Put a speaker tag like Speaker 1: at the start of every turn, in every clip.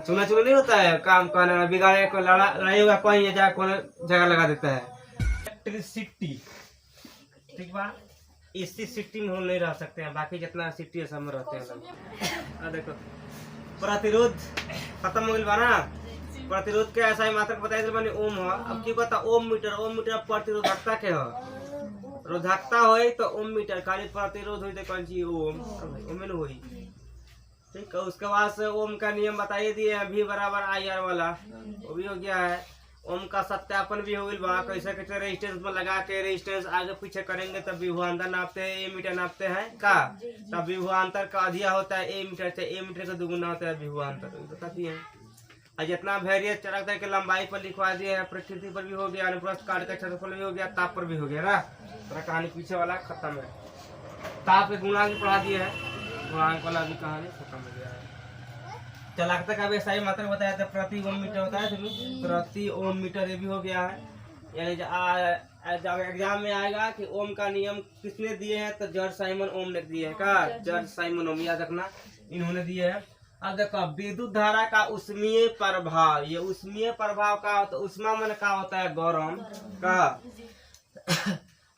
Speaker 1: चुना चुना नहीं होता है काम करने में, बिगाड़े को लड़ाई होगा कहीं जा कौन जगह लगा देता है। इलेक्ट्रिसिटी ठीक बा, इसी सिटी में हम नहीं रह सकते हैं, बाकी जितना सिटी है सब में रहते हैं लोग। देखो प्रतिरोध खत्म हो गया ना, प्रतिरोध के ऐसा ही मात्रक बताया मैंने ओम हो। अब की बता ओम मीटर प्रतिरोधकता के हो, रोधकता हो तो ओम मीटर, खाली प्रतिरोध हो तो कौन सी ओम ओम होई। ठीक है, उसके बाद से ओम का नियम बताइए दिए हैं, V बराबर IR वाला वो भी हो गया है। ओम का सत्यापन भी हो गया, कैसे कैसे रेजिस्टेंस में लगा के रेजिस्टेंस आगे पीछे करेंगे तब विभवांतर नापते हैं, ए मीटर नापते हैं का, तब विभवांतर का अधिया होता है ए मीटर से, ए मीटर का दुगुना होता है विभवांतर, बताती है। और जितना वेरियस चढ़ा के लंबाई पर लिखवा दिए है, प्रकृति पर भी हो गया, अनुप्रस्थ काट का क्षेत्रफल भी हो गया, ताप पर भी हो गया ना, पूरा कहानी पीछे वाला खत्म है। ताप के गुणांक पढ़ा दिए है, गुणांक वाला भी कहानी खत्म हो गया है। चलाकता का भी सही मात्रा बताया था, प्रति ओम मीटर बताया था, प्रति ओम मीटर ये भी हो गया है। यानी जब एग्जाम में आएगा कि ओम का नियम किसने दिए हैं, तो जॉर्ज साइमन ओम ने दिए है का, जॉर्ज साइमन ओम याद रखना, इन्होंने दिए है। अब देखो विद्युत धारा का उष्मीय प्रभाव, ये उष्मीय प्रभाव का तो उष्मा मन का होता है गरम का,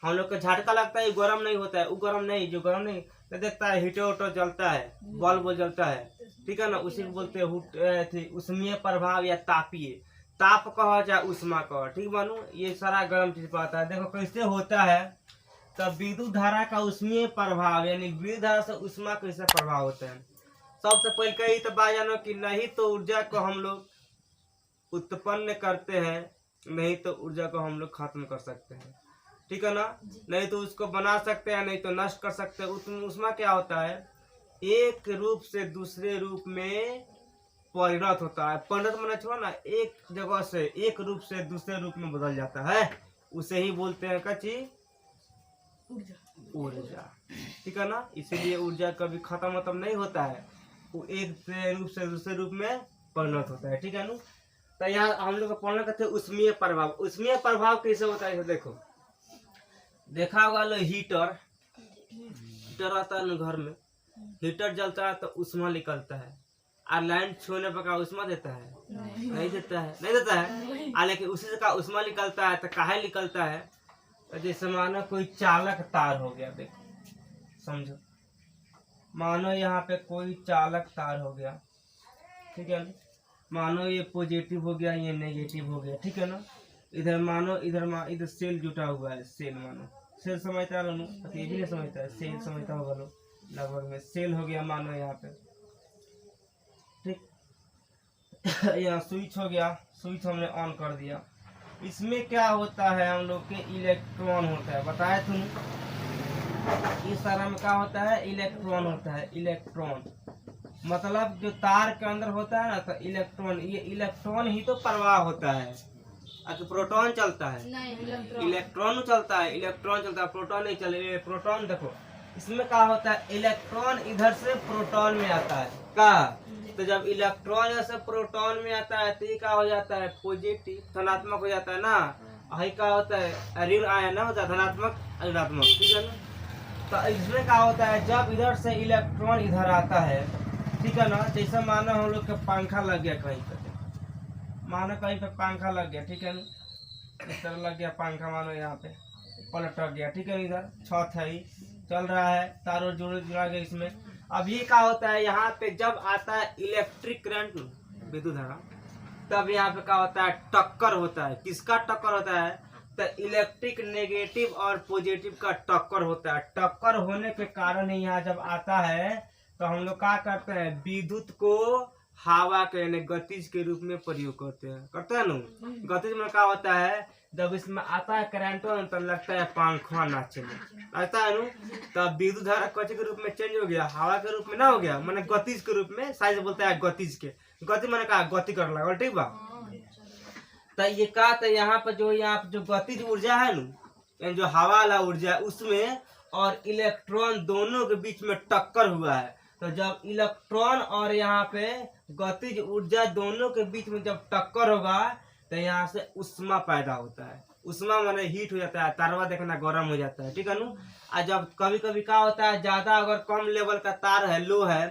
Speaker 1: हम लोग को झटका लगता है गरम नहीं होता है, वो गरम नहीं, जो गरम नहीं तो देखता है हीटर उटर जलता है, बल्ब जलता है, ठीक है ना, उसी को बोलते हैं उष्मीय प्रभाव या तापीय, ताप कहो चाहे उष्मा कहो, ठीक बानू, ये सारा गर्म चीज पाता है। देखो कैसे होता है, तब विद्युत धारा का उष्मीय प्रभाव यानी विद्युत धारा से उष्मा कैसे प्रभाव होता है। सबसे पहले कही तो बात जानो कि नहीं तो ऊर्जा को हम लोग उत्पन्न करते हैं, नहीं तो ऊर्जा को हम लोग खत्म कर सकते हैं, ठीक है ना, नहीं तो उसको बना सकते हैं, नहीं तो नष्ट कर सकते हैं। उसमें क्या होता है, एक रूप से दूसरे रूप में परिणत होता है। परिणत मैंने छोड़ा ना, एक जगह से एक रूप से दूसरे रूप में बदल जाता है, उसे ही बोलते हैं कची ऊर्जा, ठीक है ना। इसीलिए ऊर्जा कभी खत्म नहीं होता है, वो एक रूप से दूसरे रूप में परिणत होता है, ठीक है ना। तो यहाँ हम लोग पढ़ना करते हैं उष्मीय प्रभाव। उष्मीय प्रभाव कैसे होता है देखो, देखा होगा लो हीटर रहता है ना घर में, हीटर जलता है तो उष्मा निकलता है, और लाइन छूने पर का उष्मा देता है नहीं देता है, लेकिन उसी से का उष्मा निकलता है। तो काहे निकलता है, तो जैसे मानो कोई चालक तार हो गया, देखो समझो, मानो यहाँ पे कोई चालक तार हो गया, ठीक है ना, मानो ये पॉजिटिव हो गया, ये नेगेटिव हो गया, ठीक है ना। इधर मानो इधर सेल जुटा हुआ है, सेल मानो सेल समझता है लोग, ये भी नहीं समझता है, सेल समझता होगा लोग, लगभग में सेल हो गया मानो यहाँ पे, ठीक। यहाँ स्विच हो गया, स्विच हमने ऑन कर दिया। इसमें क्या होता है, हम लोग के इलेक्ट्रॉन होता है, बताया तुम, इस तरह में क्या होता है, इलेक्ट्रॉन होता है। इलेक्ट्रॉन मतलब जो तार के अंदर होता है ना, तो इलेक्ट्रॉन, ये इलेक्ट्रॉन ही तो प्रवाह होता है, तो प्रोटॉन चलता है, इलेक्ट्रॉन चलता है, प्रोटॉन नहीं चले। प्रोटॉन देखो इसमें क्या होता है, इलेक्ट्रॉन इधर से प्रोटॉन में आता है का, तो जब इलेक्ट्रॉन से प्रोटॉन में आता है तो ये क्या हो जाता है, पॉजिटिव धनात्मक हो जाता है ना, यही क्या होता है ऋण आयन ना होता है, धनात्मक ऋणात्मक, ठीक है ना। तो इसमें क्या होता है, जब इधर से इलेक्ट्रॉन इधर आता है, ठीक है ना, जैसे मानो हम लोग का पंखा लग गया कहीं पे, मानो कहीं पे पंखा लग गया, ठीक है ना, इस तरह लग गया पंखा, मानो यहाँ पे पलट गया, ठीक है, इधर छत है चल रहा है, तारों जुड़ा गया इसमें। अब ये क्या होता है, यहाँ पे जब आता है इलेक्ट्रिक करंट विद्युत धारा, तब यहाँ पे क्या होता है, टक्कर होता है। किसका टक्कर होता है, तो इलेक्ट्रिक नेगेटिव और पॉजिटिव का टक्कर होता है। टक्कर होने के कारण ही यहाँ जब आता है तो हम लोग क्या करते हैं, विद्युत को हवा के यानी गतिज के रूप में प्रयोग करते हैं ना। गतिज में क्या होता है, जब इसमें आता है करंट तो लगता है पंखा ना चले, लगता है ना, तब विद्युत धारा कथी के रूप में चेंज हो गया, हवा के रूप में ना हो गया, मैंने गतिज के रूप में, साइंस बोलता है गतिज के, गति मैंने कहा गति कर लगा, ठीक बा। तो ये का, तो यहाँ पर जो गतिज ऊर्जा है ना, जो हवा वाला ऊर्जा है उसमें और इलेक्ट्रॉन दोनों के बीच में टक्कर हुआ है। तो जब इलेक्ट्रॉन और यहाँ पे गतिज ऊर्जा दोनों के बीच में जब टक्कर होगा तो यहाँ से उष्मा पैदा होता है। उष्मा माने हीट हो जाता है, तारवा देखना गर्म हो जाता है, ठीक है ना। और जब कभी कभी क्या होता है, ज्यादा अगर कम लेवल का तार है, लो है,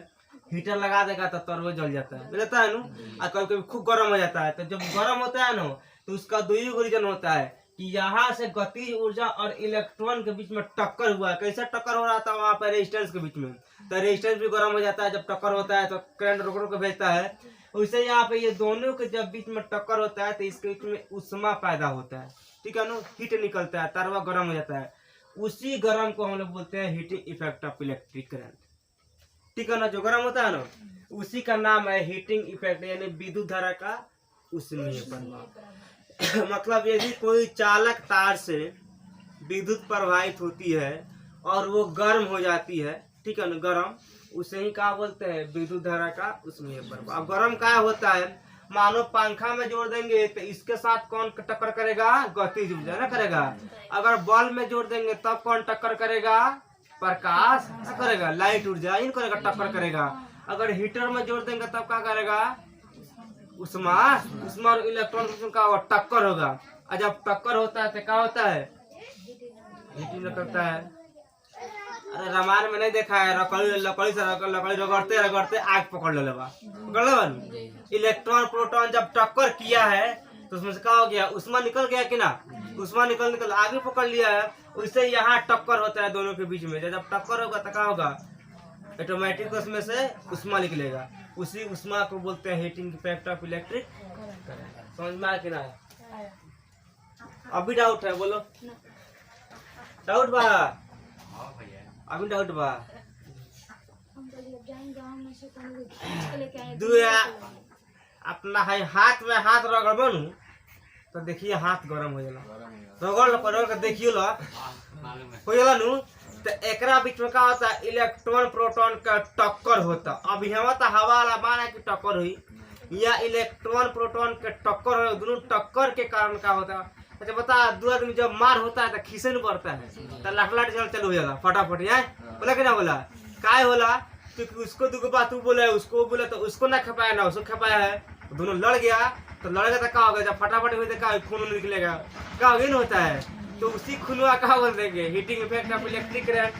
Speaker 1: हीटर लगा देगा तो टर्बो जल जाता है, मिलता है ना। और कभी कभी खूब गर्म हो जाता है, तो जब गर्म होता है ना तो उसका दो ही रीजन होता है कि यहाँ से गतिज ऊर्जा और इलेक्ट्रॉन के बीच में टक्कर हुआ है। कैसे टक्कर हो रहा था वहां पर रेजिस्टेंस के बीच में, तो रेजिस्टेंस भी गर्म हो जाता है। जब टक्कर होता है तो करंट रोकड़ को भेजता है। वैसे यहाँ पे ये दोनों के जब बीच में टक्कर होता है तो इसके बीच में उष्मा पैदा होता है, ठीक है ना, हीट निकलता है, तारवा गर्म हो जाता है। उसी गर्म को हम लोग बोलते हैं heating effect of electric current, ठीक है ना। जो गर्म होता है ना उसी का नाम है हीटिंग इफेक्ट, यानी विद्युत धारा का उष्मीय प्रभाव। मतलब यदि कोई चालक तार से विद्युत प्रवाहित होती है और वो गर्म हो जाती है, ठीक है ना, गर्म, उसे ही क्या बोलते हैं, विद्युत धारा का उष्मीय प्रभाव। अब गर्म क्या होता है, मानो पंखा में जोड़ देंगे तो इसके साथ कौन टक्कर करेगा, गतिज ऊर्जा ना करेगा। अगर बल्ब में जोड़ देंगे तब कौन टक्कर करेगा, प्रकाश करेगा, लाइट ऊर्जा इन करेगा, टक्कर करेगा। अगर हीटर में जोड़ देंगे तब क्या करेगा, उष्मा और इलेक्ट्रॉन का टक्कर होगा। और जब टक्कर होता है तो क्या होता है, हीटिंग करता है। अरे रामायण में नहीं देखा है, लकड़ी से लकड़ी रगड़ते रगड़ते आग पकड़ ले, इलेक्ट्रॉन प्रोटॉन जब टक्कर किया है तो उसमें से क्या हो गया, उष्मा निकल गया कि ना, उष्मा निकल आगे पकड़ लिया है। उससे यहाँ टक्कर होता है दोनों के बीच में। जब टक्कर होगा तो क्या होगा, ऑटोमेटिक उसमें से उष्मा निकलेगा। उसी उष्मा को बोलते हैं हीटिंग इफेक्ट ऑफ इलेक्ट्रिक। समझ में आया कि ना? अभी डाउट है, बोलो डाउट बा, अभी डाउट बा। अपना है हाथ में हाथ रगड़बो नु तो देखिए हाथ गरम हो जाला, रगड़ के देखियो ला हो जाला नु। तो एकरा बीच में क्या होता है, इलेक्ट्रॉन प्रोटॉन का टक्कर होता। अब यहाँ तो हवा वाला बार है कि टक्कर हुई, या इलेक्ट्रॉन प्रोटॉन के टक्कर हो, दोनों टक्कर के कारण क्या होता है। अच्छा बता, दो आदमी जब मार होता है तो खीसे नहीं पड़ता है, तो लखलाट चल हो जाला फटाफट, यहाँ बोला कि ना बोला, काय होला, क्योंकि उसको दो बात तू बोला है, उसको बोला तो उसको ना खपाया ना उसको खपाया है, दोनों लड़ गया। तो लड़ेगा तो क्या होगा, जब फटाफट हुई तो क्या खून निकलेगा, क्या होता है। तो उसी खुनवा क्या बोल देंगे, heating effect of electric current,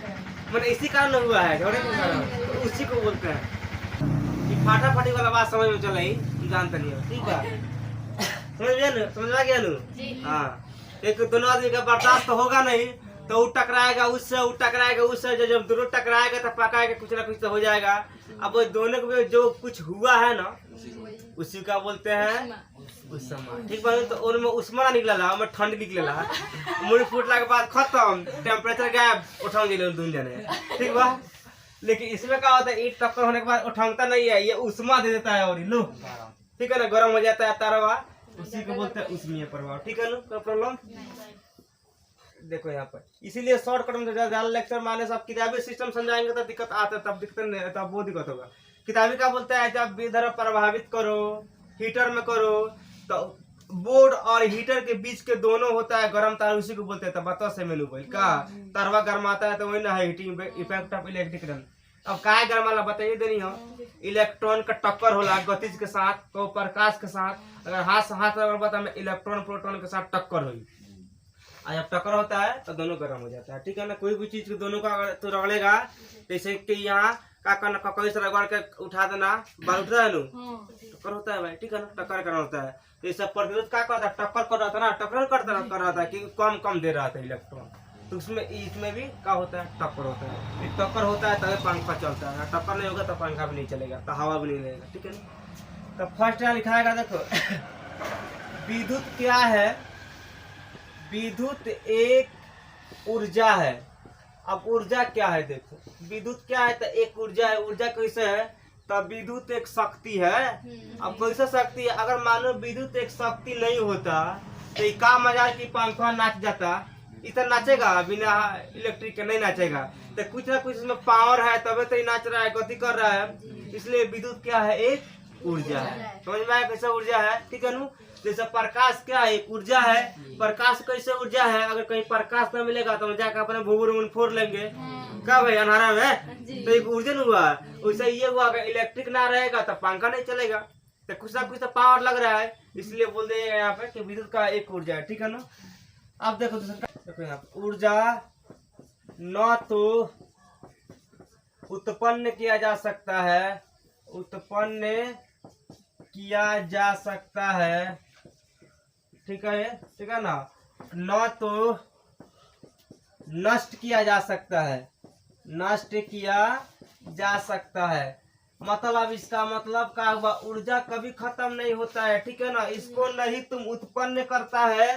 Speaker 1: मतलब इसी कारण हुआ है, तो उसी को बोलते हैं। ये फाटाफाटी वाला बात समझ में चला ही, जानते नहीं हो, ठीक है, समझ में गया नु। हाँ, एक दोनों आदमी का बर्दाश्त तो होगा नहीं, तो वो टकराएगा उससे, जब दोनों टकराएगा तो पकाएगा, कुछ ना कुछ तो हो जाएगा। अब वो दोनों को जो कुछ हुआ है ना उसी का बोलते हैं उष्मा, ठीक है। तो उनमें उष्मा निकला, उनमें ठंड निकला, मुड़ी फूटला के बाद खत्म, टेम्परेचर गायब, उठाओ दिले दोनों जने, ठीक बा। लेकिन इसमें क्या होता है, ईट टक्कर होने के बाद उठाता नहीं है, ये उष्मा दे देता है और लो, ठीक है ना, गर्म हो जाता है तारवा, उसी को बोलते हैं उष्मीय प्रभाव, ठीक है ना। कोई प्रॉब्लम देखो यहाँ पर, इसीलिए शॉर्टकट में ज्यादा लेक्चर माने सब किताबी सिस्टम समझाएंगे तो दिक्कत आता है, तब दिक्कत नहीं, तब वो दिक्कत होगा। किताबी का बोलता है जब विद्युत प्रभावित करो, हीटर में करो, तो बोर्ड और हीटर के बीच के दोनों होता है गर्म तार, उसी को बोलते हैं। तो बता से मेनू भाई का तारवा गर्माता है तो वही ना है heating effect of electric current. अब काय गर्माला बताइए देनी हो, इलेक्ट्रॉन का टक्कर होला गतिज के साथ, तो प्रकाश के साथ, अगर हाथ बता में इलेक्ट्रॉन प्रोटॉन के साथ टक्कर हुई, जब टक्कर होता है तो दोनों गर्म हो जाता है, ठीक है ना। कोई भी चीज को दोनों का अगर तो रगड़ेगा, जैसे कि यहाँ का करना, ककड़ी से रगड़ के उठा देना, बाल उठता है नु, टक्कर होता है भाई, ठीक है ना, टक्कर करना होता है। तो इससे प्रतिरोध क्या करता है, टक्कर कर रहा था ना, टक्कर कर रहा था कि कम दे रहा था इलेक्ट्रॉन, तो इसमें भी क्या होता है, टक्कर होता है। टक्कर होता है तभी पंखा चलता है, टक्कर नहीं होगा तो पंखा भी नहीं चलेगा, तो हवा भी नहीं लगेगा, ठीक है ना। तो फर्स्ट यहाँ लिखाएगा, देखो विद्युत क्या है, विद्युत एक ऊर्जा है। अब ऊर्जा क्या है, देखो विद्युत क्या है, तो एक ऊर्जा है। ऊर्जा कैसे है, तो विद्युत एक शक्ति है। अब कैसे शक्ति है, अगर मानो विद्युत एक शक्ति नहीं होता तो ये का मजा कि पंखा नाच जाता, इतना नाचेगा, बिना इलेक्ट्रिक के नहीं नाचेगा। तो कुछ ना कुछ इसमें पावर है तबे तो ये नाच रहा है, गति कर रहा है। इसलिए विद्युत क्या है, एक ऊर्जा है। समझ में आया कैसे ऊर्जा है, ठीक है नु। जैसे प्रकाश क्या है, एक ऊर्जा है। प्रकाश कैसे ऊर्जा है, अगर कहीं प्रकाश न मिलेगा तो हम जाकर अपने भूगुर फोड़ लेंगे, क्या भाई अंधारा में, तो एक ऊर्जा नहीं हुआ। वैसे ये हुआ, अगर इलेक्ट्रिक ना रहेगा तो पंखा नहीं चलेगा, तो कुछ ना कुछ तो पावर लग रहा है, इसलिए बोल देगा यहाँ पे कि विद्युत का एक ऊर्जा है, ठीक है ना। अब देखो देखो यहाँ पे ऊर्जा न तो उत्पन्न किया जा सकता है उत्पन्न किया जा सकता है, ठीक है ना, न तो नष्ट किया जा सकता है, नष्ट किया जा सकता है। मतलब इसका मतलब क्या हुआ, ऊर्जा कभी खत्म नहीं होता है, ठीक है ना। इसको नहीं तुम उत्पन्न करता है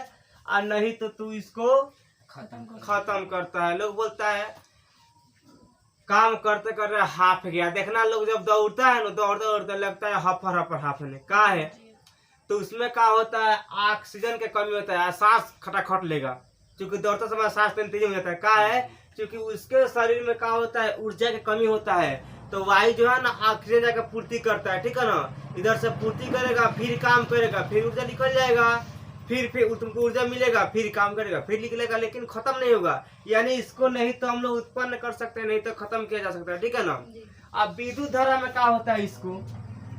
Speaker 1: और नहीं तो तू इसको खत्म करता है। लोग बोलता है काम करते करते हाफ गया, देखना लोग जब दौड़ता है ना, दौड़ते दौड़ते लगता है हफर हाफने का है, तो उसमें क्या होता है, ऑक्सीजन की कमी होता है, सांस खटाखट लेगा, क्योंकि दौड़ते समय सांस तेज हो जाता है। क्या है, क्योंकि उसके शरीर में क्या होता है, ऊर्जा की कमी होता है, तो वायु जो है ना ऑक्सीजन जाकर पूर्ति करता है, ठीक है ना। इधर से पूर्ति करेगा, फिर काम करेगा, फिर ऊर्जा निकल जाएगा, फिर तुमको ऊर्जा मिलेगा, फिर काम करेगा, फिर निकलेगा, लेकिन खत्म नहीं होगा। यानी इसको नहीं तो हम लोग उत्पन्न कर सकते हैं, नहीं तो खत्म किया जा सकता है, ठीक है ना। अब विद्युत धारा में क्या होता है, इसको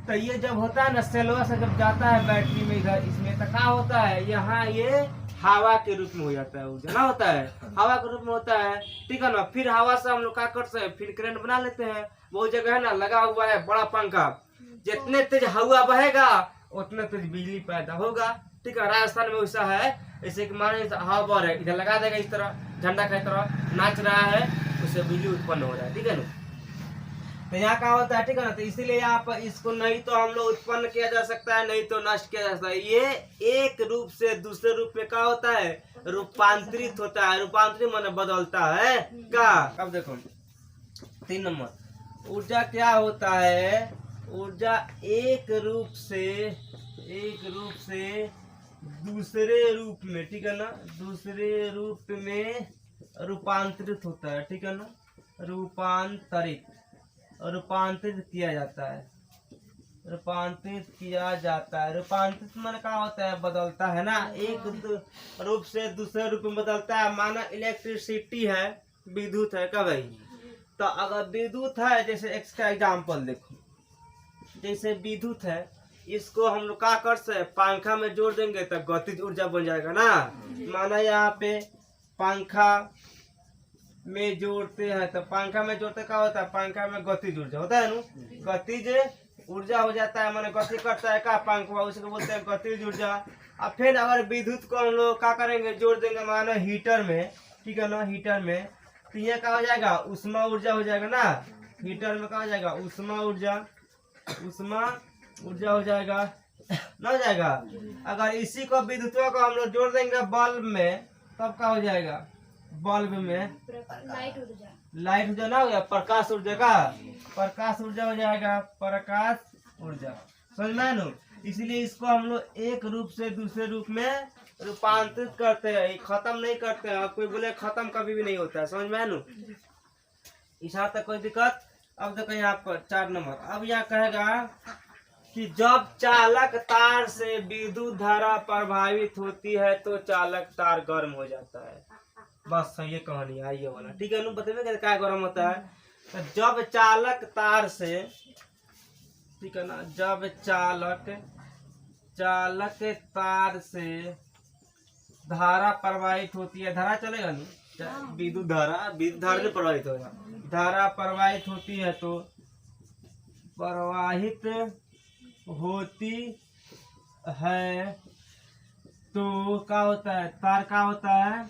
Speaker 1: तो ये जब होता है ना, सेलवा से जब जाता है बैटरी में इधर, इसमें तो क्या होता है, यहाँ ये हवा के रूप में हो जाता है, ऊर्जा ना होता है, हवा के रूप में होता है, ठीक है ना। फिर हवा से हम लोग क्या करते हैं, फिर करंट बना लेते हैं। बहुत जगह है ना लगा हुआ है बड़ा पंखा, जितने तेज हवा बहेगा उतने तेज बिजली पैदा होगा, ठीक है। राजस्थान में वैसा है, जैसे कि माने हवा बह रहा है, इधर लगा देगा इस तरह झंडा की तरह नाच रहा है, उससे बिजली उत्पन्न हो रहा है, ठीक है ना। तो यहाँ क्या होता है, ठीक है ना। तो इसीलिए यहाँ पर इसको नहीं तो हम लोग उत्पन्न किया जा सकता है, नहीं तो नष्ट किया जा सकता है। ये एक रूप से दूसरे रूप में क्या होता है, रूपांतरित होता है। रूपांतरित माने बदलता है क्या। अब देखो 3 नंबर, ऊर्जा क्या होता है, ऊर्जा एक रूप से दूसरे रूप में, ठीक है ना, दूसरे रूप में रूपांतरित होता है, ठीक है ना। रूपांतरित किया जाता है, रूपांतरित माने क्या होता है, बदलता है ना, एक रूप से दूसरे रूप में बदलता है। माना इलेक्ट्रिसिटी है, विद्युत है क्या भाई, तो अगर विद्युत है, जैसे इसका एग्जाम्पल देखो, जैसे विद्युत है, इसको हम लोग क्या कर सकते, पंखा में जोड़ देंगे तो गतिज ऊर्जा बन जाएगा ना। माना यहाँ पे पंखा में जोड़ते हैं, तो पंखा में जोड़ते क्या होता है, पंखा में गतिज ऊर्जा होता है ना, गतिज ऊर्जा हो जाता है, माने गति करता है का पंखा, उसको बोलते हैं गतिज ऊर्जा। अब फिर अगर विद्युत को हम लोग क्या करेंगे, जोड़ देंगे माना हीटर में, ठीक है ना, हीटर में, तो ये क्या हो जाएगा, उष्मा ऊर्जा हो जाएगा ना। हीटर में क्या हो जाएगा, उष्मा ऊर्जा हो जाएगा ना, हो जाएगा। अगर इसी को विद्युतों को हम लोग जोड़ देंगे बल्ब में, तब क्या हो जाएगा, बल्ब में लाइट ऊर्जा ना हो गया, प्रकाश ऊर्जा का, प्रकाश ऊर्जा हो जाएगा, प्रकाश ऊर्जा, समझ में ना। इसलिए इसको हम लोग एक रूप से दूसरे रूप में रूपांतरित करते हैं, खत्म नहीं करते हैं। कोई बोले खत्म कभी भी नहीं होता है, समझ में ना, इस हद तक कोई दिक्कत। अब देखो यहाँ पर 4 नंबर, अब यहाँ कहेगा कि जब चालक तार से विद्युत धारा प्रभावित होती है तो चालक तार गर्म हो जाता है। बस ये कहानी है ये वाला, ठीक है ना। बताइए क्या गर्म होता है, तो जब चालक तार से, ठीक है ना, जब चालक तार से धारा प्रवाहित होती है, धारा चलेगा नहीं, विद्युत धारा से प्रवाहित होगा, धारा प्रवाहित होती है तो प्रवाहित होती है तो क्या होता है, तार क्या होता है,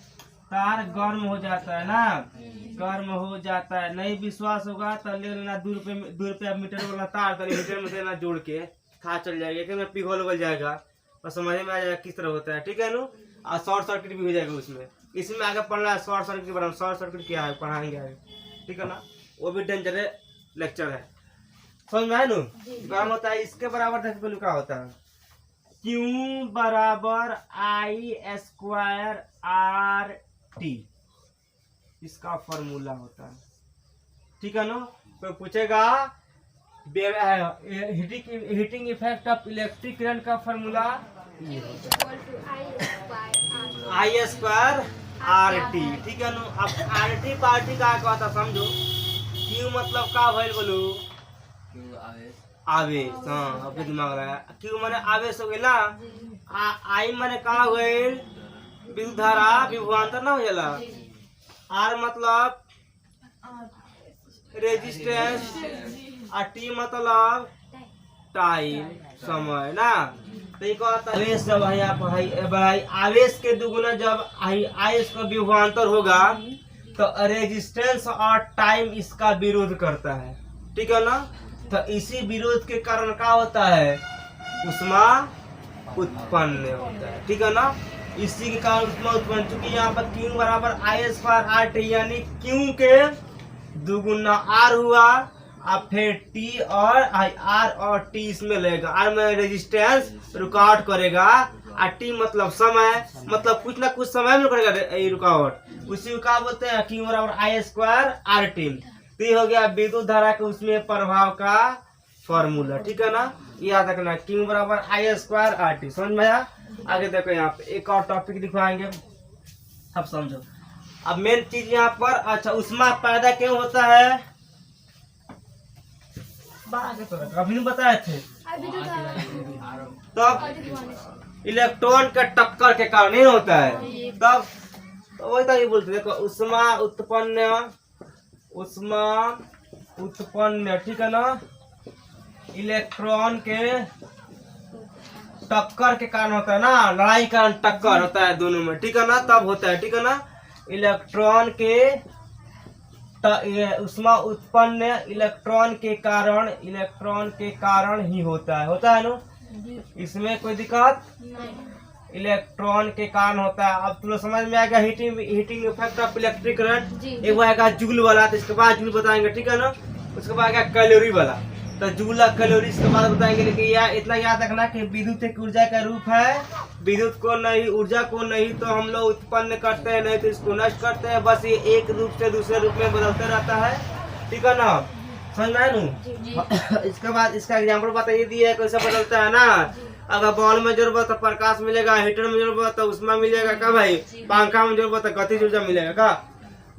Speaker 1: तार गर्म हो जाता है ना, गर्म हो जाता है। नहीं विश्वास होगा तो ले लेना 2 रुपया मीटर वाला तार, तो मीटर में देना जोड़ के, था चल जाएगा कि पिघल जाएगा और समझ में आ जाएगा किस तरह होता है, ठीक है ना। और शॉर्ट सर्किट भी हो जाएगा उसमें। इसमें आगे पढ़ना है शॉर्ट सर्किट के बारे में, शॉर्ट सर्किट क्या है पढ़ाएंगे आगे, ठीक है ना, वो भी डेंजर लेक्चर है, समझ में आए ना। गर्म होता है, इसके बराबर देखो क्या होता है, Q बराबर I² RT, इसका फॉर्मूला होता है, ठीक है ना। तो पूछेगा heating effect of electric current का फॉर्मूला I² RT, ठीक है ना। अब RT पार्टी का कहता समझो, Q मतलब का भइल बोलू, आवेश, हाँ आपके दिमाग लगा। Q माने आवेश हो गया ना, I माने का हो गइल, विद्युत धारा, विभवांतर ना हो जाला। R मतलब रेजिस्टेंस, और टी मतलब टाइम, समय ना। तो ये कहता है आवेश जब आवेश के दुगुना जब आवेश का विभवांतर होगा तो रेजिस्टेंस और टाइम इसका विरोध करता है, ठीक है ना। तो इसी विरोध के कारण क्या होता है, उष्मा उत्पन्न होता है, ठीक है ना। इसी के कारण उष्मा उत्पन्न, चूंकि यहाँ पर Q बराबर I स्क्वायर RT, यानी Q के दुगुना R हुआ अब फिर T और R और T इसमें लगेगा। R में रेजिस्टेंस रुकावट करेगा और T मतलब समय, मतलब कुछ ना कुछ समय में करेगा ये रुकावट, उसी को क्या बोलते हैं Q बराबर I स्क्वायर RT। तो ये हो गया विद्युत धारा के उसमें प्रभाव का फॉर्मूला, ठीक है ना। याद रखना Q बराबर I स्क्वायर RT, समझ में आया। आगे देखो यहाँ पे एक और टॉपिक दिखाएंगे, अब समझो। अब मेन चीज यहाँ पर, अच्छा उष्मा पैदा क्यों होता है, अभी नहीं बताए थे। तब इलेक्ट्रॉन के टक्कर के कारण नहीं होता है, तब तो वही तो ये बोलते देखो उष्मा उत्पन्न, ठीक है ना, इलेक्ट्रॉन के टक्कर के कारण होता है ना, लड़ाई के कारण टक्कर होता है दोनों में, ठीक है ना, तब होता है, ठीक है ना। इलेक्ट्रॉन के उष्मा उत्पन्न इलेक्ट्रॉन के कारण ही होता है ना। इसमें कोई दिक्कत नहीं, इलेक्ट्रॉन के कारण होता है। अब तुम लोग समझ में आएगा heating effect of electric current. एक वो आएगा जूल वाला, तो इसके बाद जूल बताएंगे, ठीक है ना। उसके बाद आएगा कैलोरी वाला, तो जूल कैलोरी इसके बाद बताएंगे। लेकिन यह इतना याद रखना कि विद्युत एक ऊर्जा का रूप है, विद्युत को नहीं, ऊर्जा को नहीं तो हम लोग उत्पन्न करते हैं, नहीं तो इसको नष्ट करते हैं, बस ये एक रूप से दूसरे रूप में बदलते रहता है, ठीक है ना, समझ में आया नू। इसके बाद इसका एग्जाम्पल बताइए दिया कैसे बदलता है ना। अगर बॉल में जरूरत तो प्रकाश मिलेगा, हीटर में जरूरत तो उसमें मिलेगा का भाई, पंखा में जरूरत तो गतिज ऊर्जा मिलेगा का।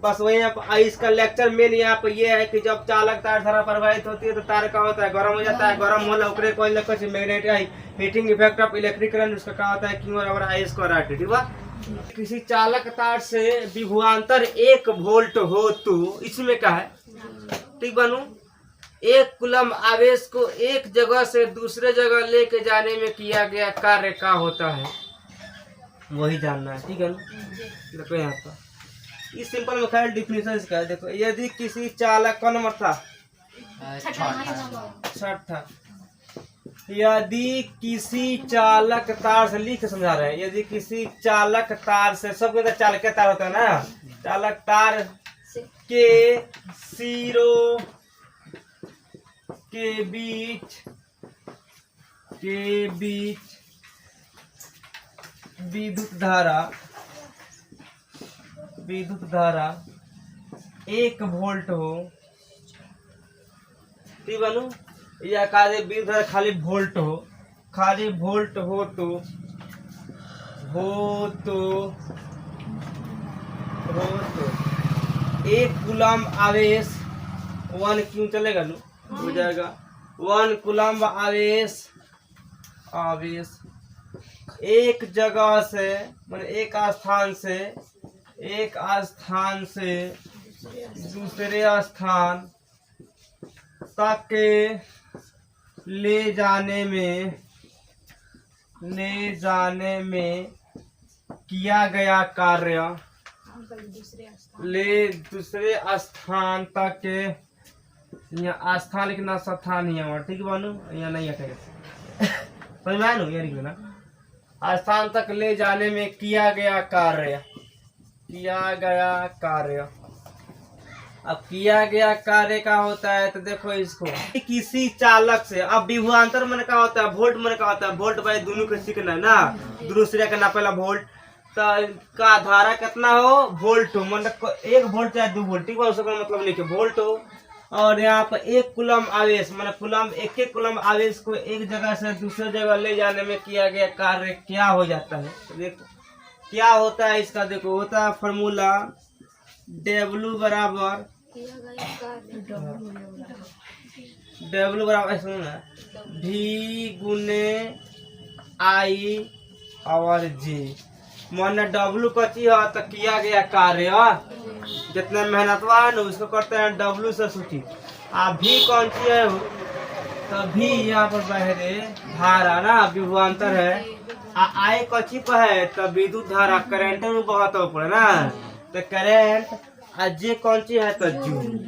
Speaker 1: बस वही इसका लेक्चर मेन यहाँ पे ये है कि जब चालक तार धारा प्रवाहित होती है तो तार का होता है गर्म हो जाता है, गर्म होला उकरे कोई कुछ magnetic heating effect of electric current, उसका क्या होता है Q बराबर I स्क्वायर RT, ठीक है। किसी चालक तार से विभवांतर 1 वोल्ट हो तो इसमें क्या है, ठीक बनू, 1 कूलम आवेश को एक जगह से दूसरे जगह लेके जाने में किया गया कार्य का होता है, वही जानना है, ठीक है ना। देखो यहाँ पर इस सिंपल में खैर डिफिनेशन इसका है, देखो यदि किसी चालक का नंबर था 60 था, यदि किसी चालक तार से लिख समझा रहे हैं, यदि किसी चालक तार से, सबके तो चालक तार होता है ना, चालक तार के सिरों के बीच विद्युत धारा 1 वोल्ट हो, ठीक बनू, या विद्युत धारा खाली वोल्ट हो तो 1 कूलम आवेश 1 क्यों चलेगा नू हो जाएगा, 1 कूलम आवेश एक जगह से, मतलब एक स्थान से दूसरे स्थान तक ले जाने में किया गया कार्य, दूसरे स्थान तक, यहाँ स्थान लिखना स्थान ही है, ठीक है बनू, यहाँ नहीं है समझ में आया ना, ये लिखना स्थान तक ले जाने में किया गया कार्य। अब किया गया कार्य का होता है, तो देखो इसको किसी चालक से, अब विभवांतर मन का होता है, वोल्ट मन का होता है, वोल्ट भाई दोनों को सीखना है ना, दूसरे का ना पहला वोल्ट, तो का धारा कितना हो, वोल्ट हो, मतलब 1 वोल्ट या 2 वोल्ट, ठीक है, उसका मतलब नहीं कि वोल्ट हो। और यहाँ पर 1 कूलम आवेश, मतलब कूलम, एक कूलम आवेश को एक जगह से दूसरे जगह ले जाने में किया गया कार्य क्या हो जाता है, तो देखो क्या होता है इसका, देखो होता है फॉर्मूला W बराबर V गुने I और G, माने W कची है तो किया गया कार्य, जितना मेहनतवा है ना उसको करते हैं W से सूचित, भी कौन सी है, तभी यहाँ पर बहरे धारा ना विभवांतर है। आई कौची पर है, तब विद्युत धारा करंट में बहुत ऊपर ना, तो करंट जे कौन सी है तो जूल।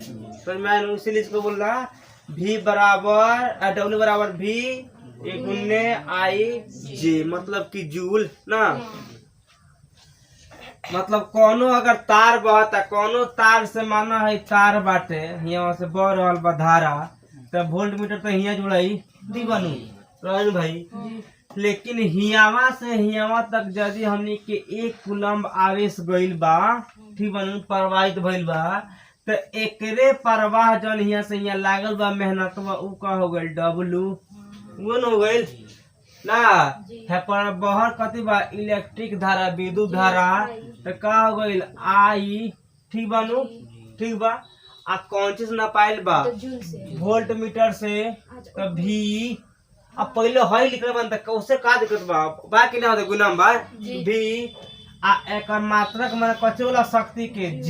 Speaker 1: तो मैं इसीलिए इसको बोल रहा V बराबर W बराबर V गुने आई जे, मतलब कि जूल ना। मतलब कोनो अगर तार बहता, कोनो तार से माना है तार बाटे यहाँ से बह रहल बा धारा, तो वोल्ट मीटर तो हिया जुड़ाई दी बनू रोहन भाई। लेकिन हियावा से हियावा तक यदि हमनी के 1 कूलम्ब आवेश गइल बा, ठीक बनू, प्रवाहित भइल बा, तो एकरे प्रवाह जन हिया से हिया लागल बा मेहनत बा, उ का हो गइल W, वो न हो गइल ना है। पर बहर कथी बा, इलेक्ट्रिक धारा विद्युत धारा, तो का हो गइल आई, ठीक बनू, ठीक बा। आ कौन चीज ना पाइल बा, वोल्ट मीटर से, तो V। अब पहले हई लिखले बनता, उससे का दिक्कत बा कि ना होता गुना बा V आ एक मात्रक में कच्चे वाला शक्ति के J,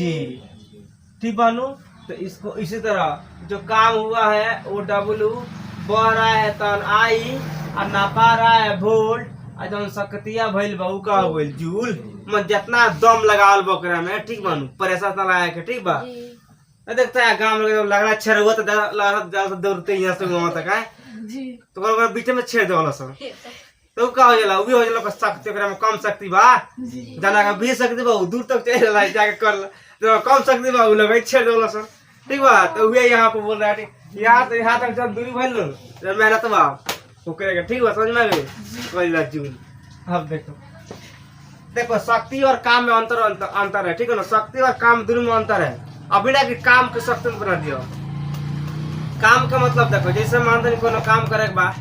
Speaker 1: ठीक बनू। तो इसको इसी तरह जो काम हुआ है वो W, बह रहा है तन आई, और नापा रहा है वोल्ट, और जौन शक्तियां भइल बा उ का हो गइल जूल। मतलब जितना दम लगावल बकरा में, ठीक बनू, प्रेशर ना लगा के, ठीक बा। देखता है गांव में लगना छेड़ हुआ तो दौड़ते यहाँ से वहां तक है, तो बीच में छेड़ देवल सब, तो का हो जाला, वो भी हो जाला शक्ति, ओकरा में कम शक्ति बा, जना का भी शक्ति बा दूर तक चल जाला, जाके कर तो कम शक्ति बा उ लगे छेड़ देवल सब, ठीक बा। तो वे यहाँ पे बोल रहा है यहाँ से यहाँ तक जब दूरी भइल न मेहनत बा वो करेगा, ठीक बा, समझ में आ गई कोई जूल। अब देखो शक्ति और काम में अंतर है, ठीक है ना, शक्ति और काम दोनों में अंतर है। अभी ना कि काम के शक्ति में बना दियो। काम का मतलब देखो, जैसे मानते नहीं कोनो काम करे के बा,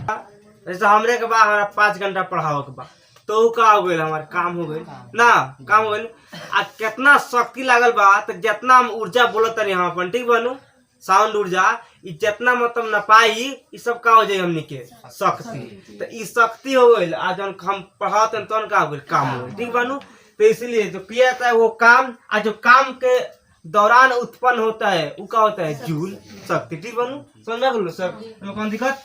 Speaker 1: जैसे हमरे के बा हमारा 5 घंटा पढ़ाओ के बा, तो का हो गइल, हमारा काम हो गइल ना, काम हो गइल। आ कितना शक्ति लागल बा, तो जितना हम ऊर्जा बोलत रही यहाँ पर, ठीक बनू, साउंड ऊर्जा, जितना मतलब न पाई ये सब का हो जाए हमनी के शक्ति, तो ये शक्ति हो गइल। आ जब हम पढ़ाते हैं तो का हो गइल, काम हो गइल, ठीक बनू। तो इसलिए जो किया जाता है वो काम, और जो काम के दौरान उत्पन्न होता है वो क्या होता है, जूल शक्ति, ठीक बनू, समझ में सब कौन दिक्कत।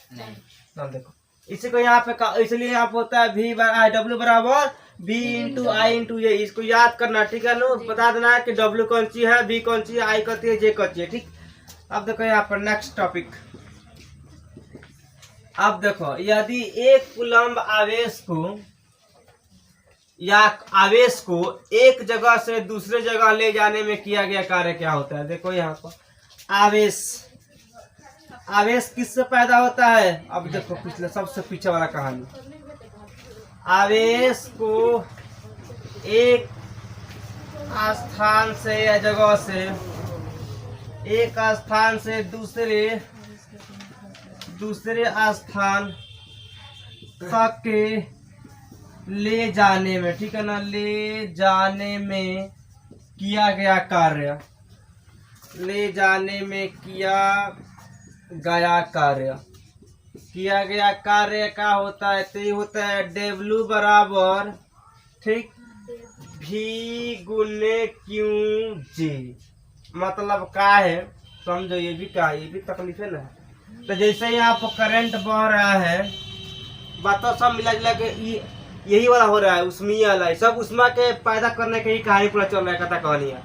Speaker 1: देखो इसी को यहाँ पे इसलिए यहाँ पे होता है W बराबर V इंटू आई इंटू ये, इसको याद करना, ठीक है नो, बता देना है कि W कौन सी है, V कौन सी है, I कौन सी है, J कौन सी है, ठीक। अब देखो यहाँ पर नेक्स्ट टॉपिक। अब देखो यदि 1 कूलम्ब आवेश को एक जगह से दूसरे जगह ले जाने में किया गया कार्य क्या होता है। देखो यहाँ पर आवेश किससे पैदा होता है। अब देखो पिछले सबसे पीछे वाला कहानी, आवेश को एक स्थान से या जगह से, एक स्थान से दूसरे स्थान तक के ले जाने में, ठीक है ना, ले जाने में किया गया कार्य, ले जाने में किया गया कार्य का होता है, तो ये होता है W बराबर, ठीक, V गुने Q J। मतलब का है समझो, ये भी का, ये भी तकलीफ है ना। तो जैसे यहाँ पर करंट बह रहा है, बात तो सब मिला जुला के यही वाला हो रहा है, उस्मी वाला है, सब उस्मा के पैदा करने के ही कहानी पूरा चल रहा है, कथा कहानी है।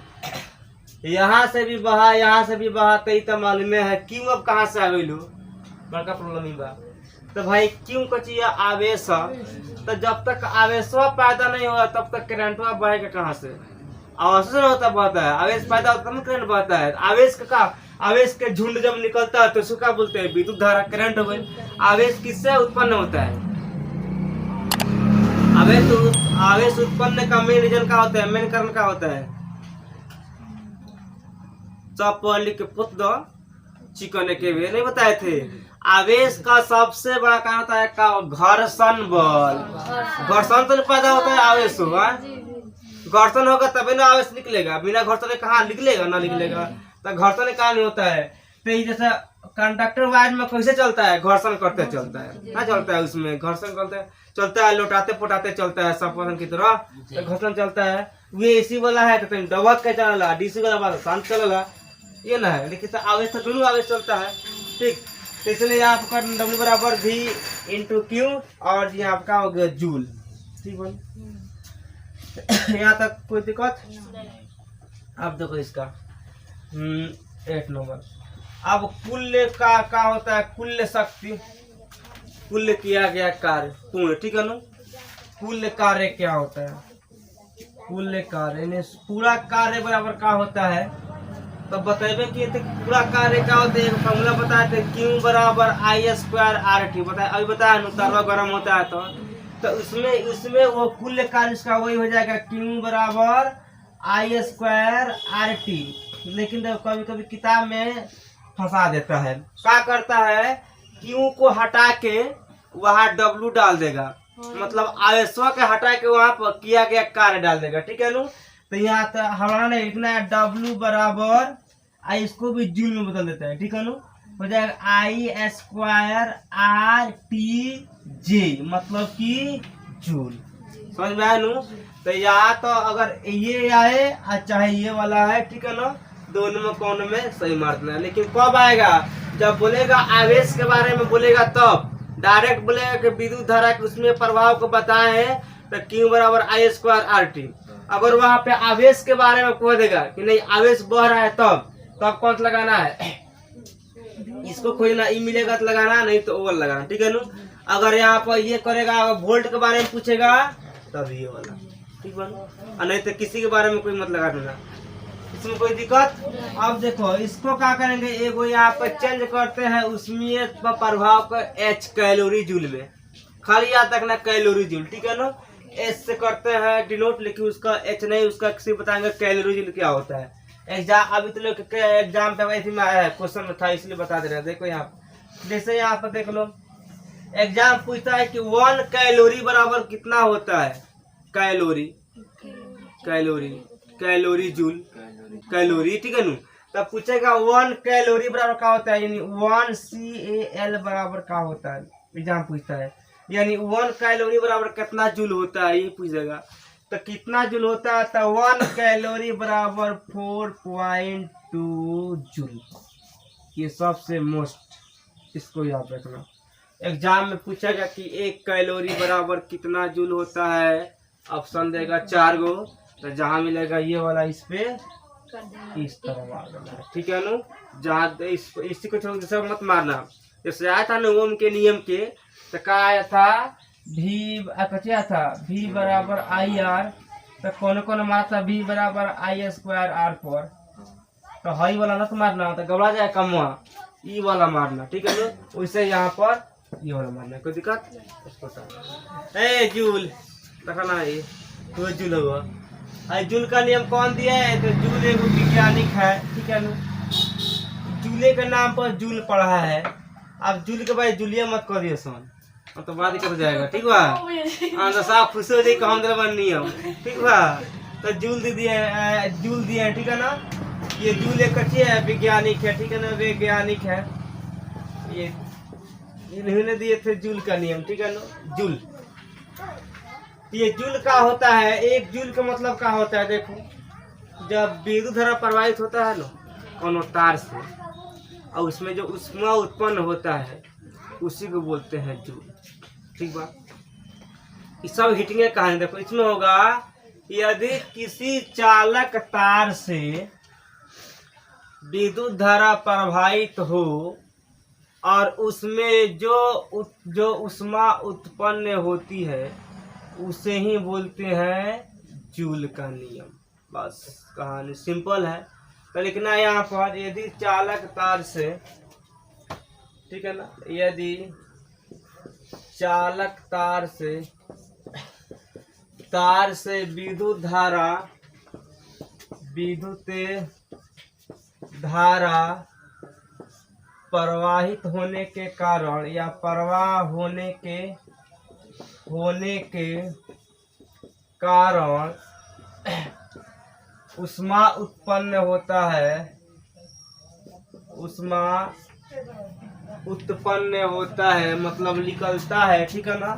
Speaker 1: यहाँ से भी बहा, यहाँ से भी बहा, तो मालूम है क्यों अब कहाँ से आ गई लो, बड़का प्रॉब्लम ही बा। तो भाई क्यों को चाहिए आवेश, तो जब तक आवेश पैदा नहीं होगा तब तक करंट बहेगा कहाँ से, आवेश होता बहता है, आवेश पैदा होता है करंट बहता है। आवेश के झुंड जब निकलता है तो उसको क्या बोलते हैं, विद्युत धारा, करंट हो गई। आवेश किससे उत्पन्न होता है, आवेश उत्पन्न का मेन रीजन का होता है, मेन कारण का होता है, सब पढ़ लिख के पुत दो चिकन के वे नहीं बताए थे। आवेश का सबसे बड़ा कारण होता है का घर्षण बल, घर्षण तो पैदा होता है आवेश होगा, घर्षण होगा तभी ना आवेश निकलेगा, बिना घर्षण के कहाँ निकलेगा, ना निकलेगा। तो घर्षण का नहीं होता है, तो जैसे कंडक्टर वायर में कैसे चलता है, घर्षण करते चलता है ना, चलता है उसमें घर्षण करते चलता है, लौटाते पोटाते चलता है, सब की तरह तो घर्षण चलता है। वे एसी वाला है तो डबक के चला, डीसी वाला बात शांत चलेगा, ये ना है, लेकिन आवेश तो दोनों आवेश चलता है। ठीक, तो इसलिए यहाँ आपका W बराबर V इंटू क्यू और यहाँ आपका हो गया जूल। ठीक बोल, यहाँ तक कोई दिक्कत? अब देखो इसका 8 नंबर। अब कुल्य का होता है कुल्य शक्ति, कुल्य किया गया कार्य पूर्ण। ठीक है ना, कुल्य कार्य क्या होता है? कुल्य कार्य यानी पूरा कार्य बराबर का होता है। तो बतेबे कि पूरा कार्य क्या होता है, फॉर्मूला बताए थे, क्यू बराबर आई स्क्वायर आर टी। बताए अभी बताया ना, तरवा गर्म होता है तो उसमें वो कुल्य कार्य इसका वही हो जाएगा, क्यू बराबर आई स्क्वायर आर टी। लेकिन कभी कभी किताब में फंसा देता है, क्या करता है, क्यू को हटा के वहाँ डब्लू डाल देगा, मतलब आवेशों के हटा के वहाँ पर किया गया कार्य डाल देगा। ठीक है ना, तो यहाँ तो हमारा नहीं लिखना है W बराबर आई, इसको भी जूल में बदल देता है। ठीक है ना, हो जाएगा आई स्क्वायर आर टी जे, मतलब कि जूल। समझ में आया ना? तो यहाँ तो अगर ये आए चाहे ये वाला है, ठीक है ना, दोनों में कौन में सही मार देना है। लेकिन कब आएगा? जब बोलेगा आवेश के बारे में बोलेगा तब। डायरेक्ट बोलेगा कि विद्युत धारा के उसमें प्रभाव को बताए हैं तो क्यू बराबर आई स्क्वायर आर टी। अगर वहां पे आवेश के बारे में कह देगा कि नहीं आवेश बह रहा है तब कौन सा लगाना है, इसको खोजना, ई मिलेगा तो लगाना, नहीं तो ओवर लगाना। ठीक है ना, अगर यहाँ पर ये करेगा, वोल्ट के बारे में पूछेगा तब ये वाला। ठीक है, नहीं तो किसी के बारे में कोई मत लगा देना, इसमें कोई दिक्कत। अब देखो इसको क्या करेंगे, एगो यहाँ पर चेंज करते हैं उसमें प्रभाव को एच कैलोरी जूल में, खाली याद रखना कैलोरी जूल। ठीक है ना, एच से करते हैं डिनोट, लेकिन उसका एच नहीं, उसका किसी बताएंगे कैलोरी जूल क्या होता है। एग्जाम अभी तो लोग एग्जाम पे में आया है, क्वेश्चन में था इसलिए बता दे रहे हैं। देखो यहाँ जैसे यहाँ पर देख लो, एग्जाम पूछता है कि 1 कैलोरी बराबर कितना होता है, calorie calorie calorie joule calorie. ठीक है ना, तब पूछेगा 1 कैलोरी बराबर क्या होता है, यानी 1 CAL बराबर क्या होता है, एग्जाम पूछता है। यानी 1 कैलोरी बराबर कितना जूल होता है ये पूछेगा। तो कितना जूल होता है, तो 1 कैलोरी बराबर 4.2 जूल। ये सबसे मोस्ट, इसको याद रखना। एग्जाम में पूछेगा कि 1 कैलोरी बराबर कितना जूल होता है, ऑप्शन देगा 4 गो, तो जहाँ मिलेगा ये वाला इस पे इस तरह मार देना है। ठीक है ना, जहाँ इसी को छोड़ सब मत मारना। जैसे आया था ना ओम के नियम के, तो क्या आया था, क्या था, V बराबर आई आर, तो कौन मारा था V बराबर आई स्क्वायर आर पर, तो हाई वाला ना तो मारना, तो गबड़ा जाए कमवा, ई वाला मारना। ठीक है ना, वैसे यहाँ पर ये वाला मारना, कोई दिक्कत? ए जूल देखना है, तो जूल हुआ। जूल का नियम कौन दिया है, तो जूल एक वैज्ञानिक है। ठीक है ना, जूले के नाम पर जूल पढ़ा है। अब जूल के बाद जूलिया मत कर दियो सन, तो बड़ा दिक्कत हो जाएगा। ठीक बा, तो साफ खुश हो जाए हम तेरा नियम। ठीक बा, तो जूल दे दिए, जूल दिए। ठीक है ना, ये जूल एक अच्छी है, वैज्ञानिक है। ठीक है ना, वैज्ञानिक है, ये इन्होंने दिए थे जूल का नियम। ठीक है ना, जूल, ये जूल का होता है, एक जूल का मतलब क्या होता है, देखो जब विद्युत धारा प्रवाहित होता है ना कोनो तार से, और उसमें जो ऊष्मा उत्पन्न होता है उसी को बोलते हैं जूल। ठीक बा, ये सब हीटिंग कहानी। देखो इसमें होगा, यदि किसी चालक तार से विद्युत धारा प्रवाहित हो और उसमें जो ऊष्मा उत्पन्न होती है उसे ही बोलते हैं जूल का नियम। बस कहानी सिंपल है। तो लिखना है यहाँ पर, यदि चालक तार से, ठीक है ना, यदि चालक तार से विद्युत धारा प्रवाहित होने के कारण या प्रवाह होने के कारण ऊष्मा उत्पन्न होता है, ऊष्मा उत्पन्न होता है मतलब निकलता है। ठीक है ना,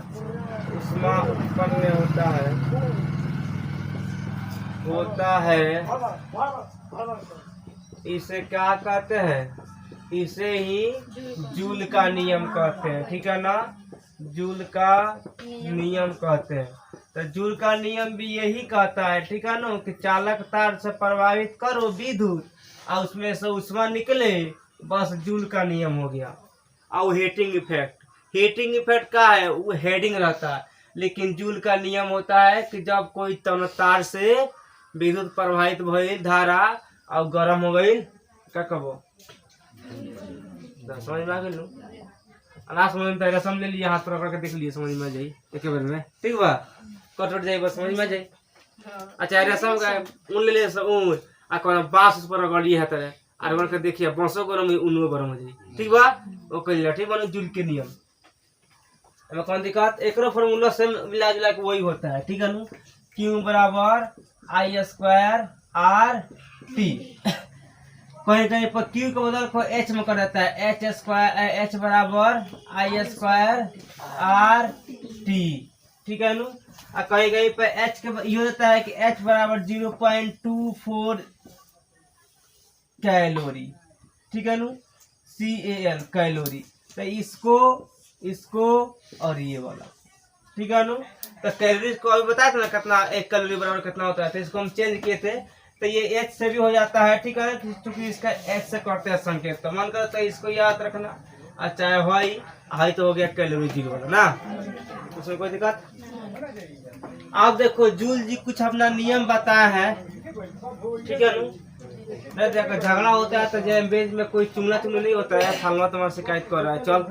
Speaker 1: ऊष्मा उत्पन्न इसे क्या कहते हैं? इसे ही जूल का नियम कहते हैं, ठीक है ना। जूल का नियम कहते हैं। तो जूल का नियम भी यही कहता है, ठीक है ना, कि चालक तार से प्रभावित करो विद्युत और उसमें से ऊष्मा निकले, बस जूल का नियम हो गया। और हीटिंग इफेक्ट का है, वो हेडिंग रहता है, लेकिन जूल का नियम होता है कि जब कोई तार से विद्युत प्रवाहित भइल धारा और गर्म हो गई, क्या कहो समझ में आ गई? ना समझ में तो समझ लिए, हाथ पकड़ के देख लिए, समझ में आ जाई एक बार में, ठीक बा, कट जाए बस समझ में आ जाई। अच्छा रेशम का ऊन ले ले, ऊन आ कोन बांस उस पर रगड़िए है तरह और रगड़ के देखिए बांसो गरम है, ऊनो गरम हो जाई, ठीक बा। ओ कहिला ठीक बा, जूल के नियम में कौन दिक्कत? एकरो फार्मूला से मिला जुला के वही होता है, ठीक है ना। Q बराबर I स्क्वायर R T, कहीं कहीं पर Q के बदल को H में कर देता है, H स्क्वायर H बराबर I स्क्वायर R T, ठीक है ना। और कहीं कहीं पर H के ये होता है कि H बराबर 0.24 कैलोरी, ठीक है ना, CAL कैलोरी। तो इसको और ये वाला, ठीक है ना। तो कैलोरी को अभी बताया था ना कितना, एक कैलोरी बराबर कितना होता है, तो इसको हम चेंज किए थे, तो ये H से भी हो जाता है, ठीक है, क्योंकि इसका H से करते हैं संकेत, तो मन करता है इसको याद रखना। और चाहे हाई तो हो गया कैलोरी जीरो वाला ना, उसमें कोई दिक्कत। आप देखो जूल जी कुछ अपना नियम बताया है, ठीक है ना। नहीं देखो झगड़ा होता है तो बेंच में कोई चुंगला नहीं होता है, फलना तुम्हारा शिकायत कर रहा है, चल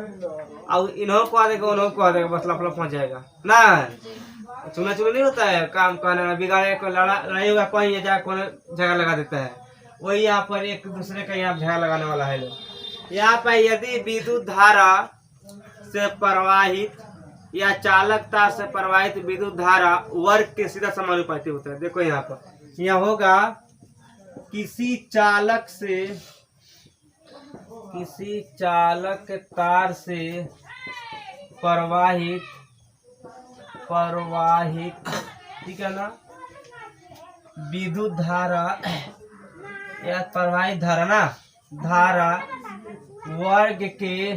Speaker 1: और इन्हों को आ देगा उन्हों को आ देगा, बस लफड़ा पहुंच जाएगा ना। चुंगला नहीं होता है, काम करने बिगाड़े को लड़ाई होगा, कोई झगड़ा लगा देता है, वही यहाँ पर एक दूसरे का यहाँ झगड़ा लगाने वाला है लोग। यहाँ पर यदि विद्युत धारा से प्रवाहित या चालक तार से प्रवाहित विद्युत धारा वर्ग के सीधा समानुपाती होता है। देखो यहाँ पर यहाँ होगा किसी चालक तार से प्रवाहित, ठीक है ना, विद्युत धारा या प्रवाहित धारा ना, धारा वर्ग के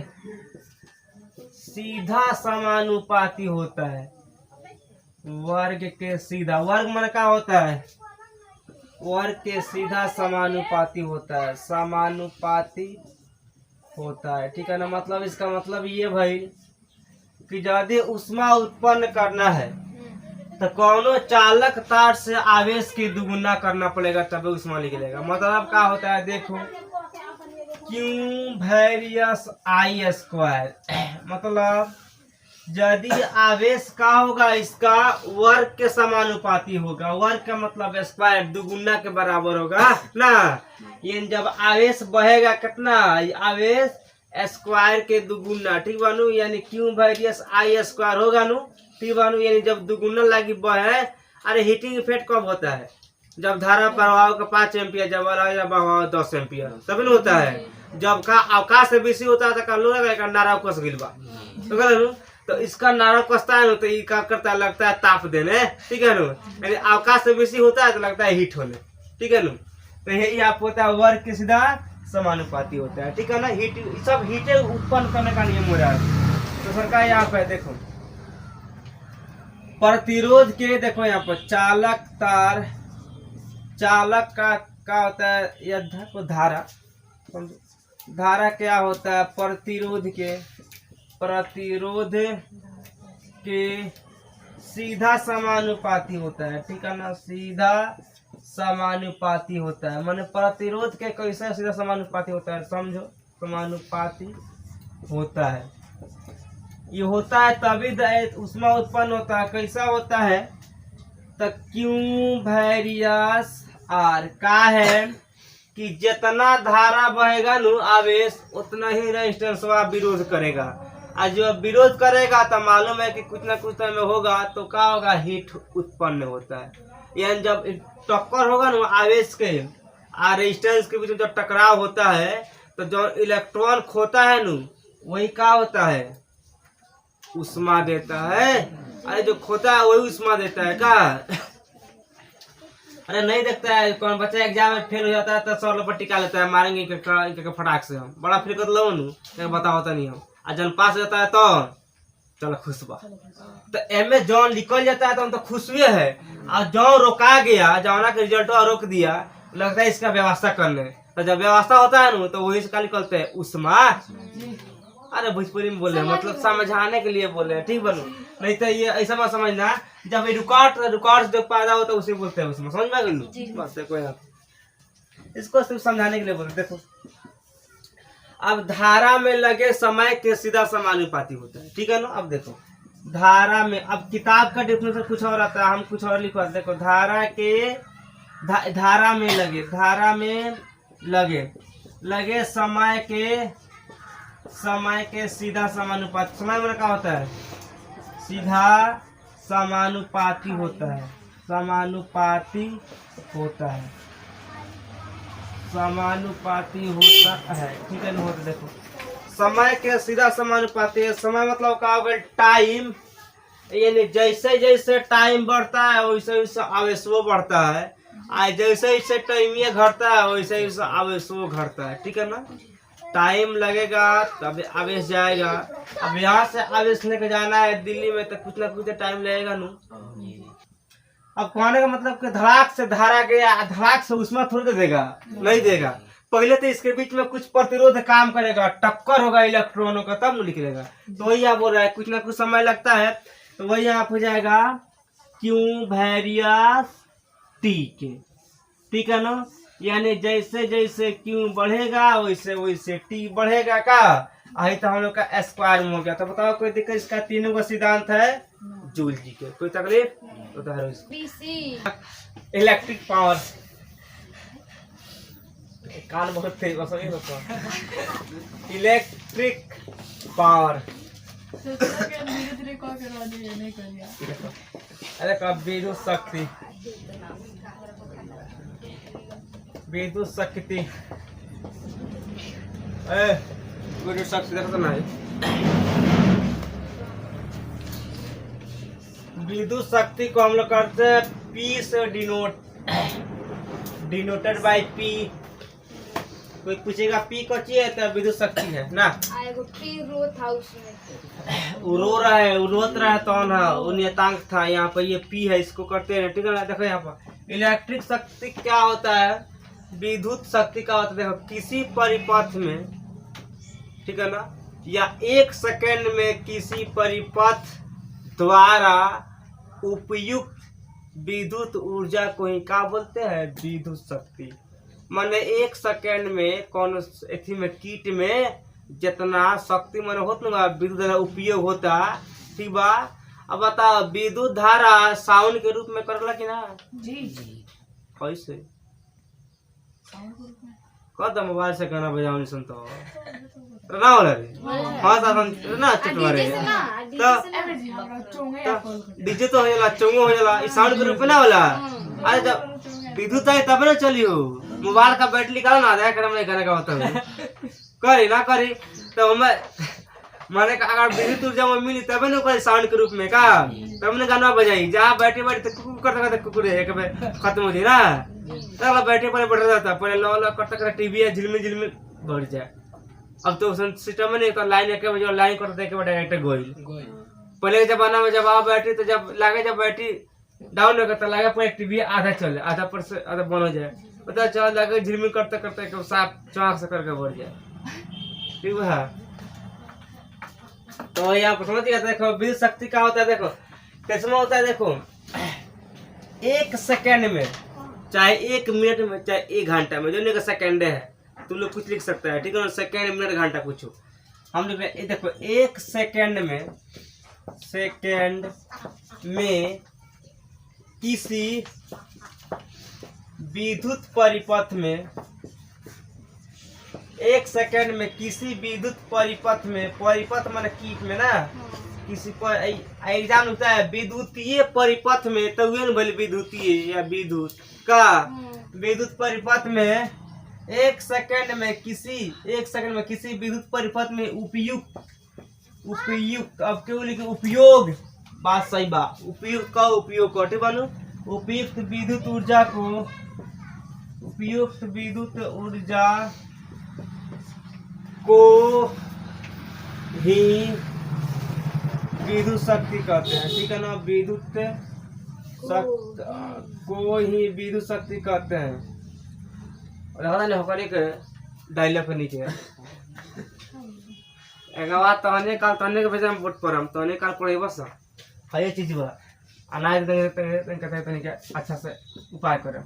Speaker 1: सीधा समानुपाती होता है। वर्ग के सीधा, वर्ग मन का होता है, वर्ग के सीधा समानुपाती होता है, समानुपाती होता है, ठीक है ना। मतलब इसका मतलब ये भाई कि यदि ऊष्मा उत्पन्न करना है तो कौनो चालक तार से आवेश की दुगुना करना पड़ेगा, तभी ऊष्मा निकलेगा। मतलब क्या होता है, देखो Q वेरियस I स्क्वायर, मतलब यदि आवेश का होगा इसका वर्ग के समानुपाती होगा, वर्ग का मतलब स्क्वायर दुगुना के बराबर होगा ना। ये जब आवेश बहेगा कितना, आवेश स्क्वायर के दुगुना, ठीक बानू, यानी Q वेरियस I स्क्वायर होगा नु, ठीक बानू, यानी जब दुगुना लगी बहे। अरे हीटिंग इफेक्ट कब होता है? जब धारा प्रवाह का 5 एम्पियर, जब बहाव 10 एम्पियर, तभी न होता है। जब का अवकाश से बेसी होता है तो कल लगा नारा कस गिल बा, तो इसका नारा कसता है तो ये क्या करता है, लगता है ताप देने, ठीक है ना। यानी अवकाश से बेसी होता है तो लगता है हीट होने, ठीक है ना। तो यही आप होता है वर्ग के सीधा समानुपाती होता है, ठीक है ना। हीट सब हीटे उत्पन्न करने का नियम हो रहा है। तो सरकार यहाँ पे देखो प्रतिरोध के, देखो यहाँ पर चालक तार, चालक का होता है यह धारा, धारा क्या होता है, प्रतिरोध के सीधा समानुपाती होता है, ठीक है ना, सीधा समानुपाती होता है। माने प्रतिरोध के कैसे सीधा समानुपाती होता है, समझो, समानुपाती होता है। ये होता है तभी ऊष्मा उत्पन्न होता है। कैसा होता है, तो Q वेरियस R का है कि जितना धारा बहेगा नु आवेश, उतना ही रेजिस्टेंस विरोध करेगा, और जो विरोध करेगा तो मालूम है कि कुछ ना कुछ टाइम में होगा, तो क्या होगा, हीट उत्पन्न होता है। यानी जब टक्कर होगा ना आवेश के और रेजिस्टेंस के बीच में जब टकराव होता है, तो जो इलेक्ट्रॉन खोता है नु, वही क्या होता है, ऊष्मा देता है। अरे जो खोता है वही ऊष्मा देता है का। अरे नहीं देखता है, कौन बच्चा एग्जाम में फेल हो जाता है तो 100 रुपये टिका लेता है, मारेंगे इनके फटाक से हम बड़ा फिर कर लो बता होता नहीं हम, और जन पास हो जाता है तो चलो खुश बा। तो एम जौन निकल जाता है तो हम तो खुश हुए है, और जो रोका गया जौना के रिजल्ट रोक दिया, लगता है इसका व्यवस्था करने, तो जब व्यवस्था होता है ना तो वही से निकलते हैं उस्मा। अरे भोजपुरी में बोले मतलब समझाने के लिए बोले हैं, ठीक बनू, नहीं तो ये ऐसा मत समझना, जब ये रिकॉर्ड जो पैदा होता है उसे बोलते हैं उसमें, समझ में आ गई बस कोई ना, इसको सिर्फ समझाने के लिए बोलते। देखो अब धारा में लगे समय के सीधा समानुपाती होता है, ठीक है ना। अब देखो धारा में, अब किताब का डेफिनेशन कुछ और आता है, हम कुछ और लिखवा, देखो धारा के धारा में लगे समय के सीधा समानुपाती, समय में क्या होता है, सीधा समानुपाती होता है, समानुपाती होता है, ठीक है ना। होता देखो समय के सीधा समानुपाती है, समय मतलब क्या होगा, टाइम, यानी जैसे जैसे टाइम बढ़ता है वैसे वैसे आवेशो बढ़ता है, जैसे जैसे टाइम ये घटता है वैसे वैसे आवेशो घटता है, ठीक है ना। टाइम लगेगा तब आवेश जाएगा, अब यहाँ से आवेश लेके जाना है दिल्ली में तो कुछ ना कुछ टाइम लगेगा नू। अब कहने का मतलब कि धड़ाक से धारा गया, धड़ाक से उसमें थोड़ी देगा, नहीं देगा, पहले तो इसके बीच में कुछ प्रतिरोध काम करेगा, टक्कर होगा इलेक्ट्रॉनों का, तब निकलेगा। तो वही यहाँ बोल रहा है कुछ ना कुछ समय लगता है, तो वही यहाँ हो जाएगा क्यों वेरियस टी के, ठीक है ना। यानी जैसे जैसे क्यों बढ़ेगा वैसे वैसे टी बढ़ेगा का, आई तो हम लोग का स्क्वायर में हो गया। तो बताओ कोई दिक्कत, इसका तीनों का सिद्धांत है जूल जी के, कोई तकलीफ तो है। इलेक्ट्रिक पावर, कान बहुत तेज बस इलेक्ट्रिक पावर, अरे कब विद्युत शक्ति, विद्युत शक्ति देखो ना, विद्युत शक्ति को हम लोग करते हैं P से डिनोटेड बाय P। कोई पूछेगा P को चाहिए तो विद्युत शक्ति है ना, रो रहा है, रोत रहा है तो ना वो नियतांक था, यहाँ पर ये P है, इसको करते हैं, ठीक है ना। देखो यहाँ पर इलेक्ट्रिक शक्ति क्या होता है, विद्युत शक्ति का होता है, देखो किसी परिपथ में, ठीक है ना, या 1 सेकेंड में किसी परिपथ द्वारा उपयुक्त विद्युत ऊर्जा को ही क्या बोलते हैं, विद्युत शक्ति। माने 1 सेकेंड में कौन एथी में कीट में जितना शक्ति माने होता ना विद्युत उपयोग होता, ठीक बा। अब बताओ विद्युत धारा साउंड के रूप में करला कि ना, जी कैसे कद मोबाइल से गाना बजाओ सुन तो ना हो रे, हां साधन ना चटवा रे, तो डीजे तो होला चोंगो होला, ई साउंड के रूप में ना होला। अरे जब विद्युत है तब ना चलियो, मोबाइल का बैटरी निकालो ना, देख रहा मैं गाना का होता करी ना करी, तो मैं माने का अगर विद्युत ऊर्जा में मिली तब ना कोई साउंड के रूप में का, तब ने गाना बजाई, जहां बैठे बैठे तो कुकु करते करते कुकुरे एक बार खत्म हो जाए ना, तब बैठे पर बैठ जाता, पहले लो लो करते करते टीवी है झिलमिल झिलमिल बढ़ जाए। अब तो सिस्टम में नहीं, तो लाइन एक बजे लाइन करते के डायरेक्ट गोइल। पहले के जमाना में जब आप बैटरी तो जब लागे, जब बैटरी डाउन होगा तो लागे पूरा टीवी आधा चले, आधा पर से आधा बन हो जाए, पता चल जाएगा झिलमिल करते करते एकदम साफ चौक से करके बढ़ जाए, ठीक है। तो यहाँ पर समझिए, देखो विद्युत शक्ति का होता है, देखो कैसे होता है, देखो 1 सेकेंड में, चाहे 1 मिनट में, चाहे 1 घंटा में, जो नहीं सेकेंड है तुम लोग कुछ लिख सकता है, ठीक है ना, सेकेंड मिनट घंटा कुछ हम लिख रहे। देखो 1 सेकेंड में किसी विद्युत परिपथ में, 1 सेकेंड में किसी विद्युत परिपथ में, परिपथ माने कीट में ना, किसी पर एग्जाम होता है विद्युतीय परिपथ में, तो विद्युतीय या विद्युत का विद्युत परिपथ में 1 सेकेंड में किसी विद्युत परिपथ में उपयुक्त, अब क्यों लिखे उपयोग, बात सही बा, उपयुक्त का उपयोग करते बानू, उपयुक्त विद्युत ऊर्जा को उपयुक्त विद्युत ऊर्जा को ही विद्युत शक्ति कहते हैं। ठीक है ना, विद्युत को ही विद्युत शक्ति कहते हैं। और होकर एक डायलॉग के नीचे एक बात तहने काल तहने के भेजा वोट पर हम तहने काल पड़े बस है ये चीज बा अनाज कहते तने के अच्छा से उपाय करे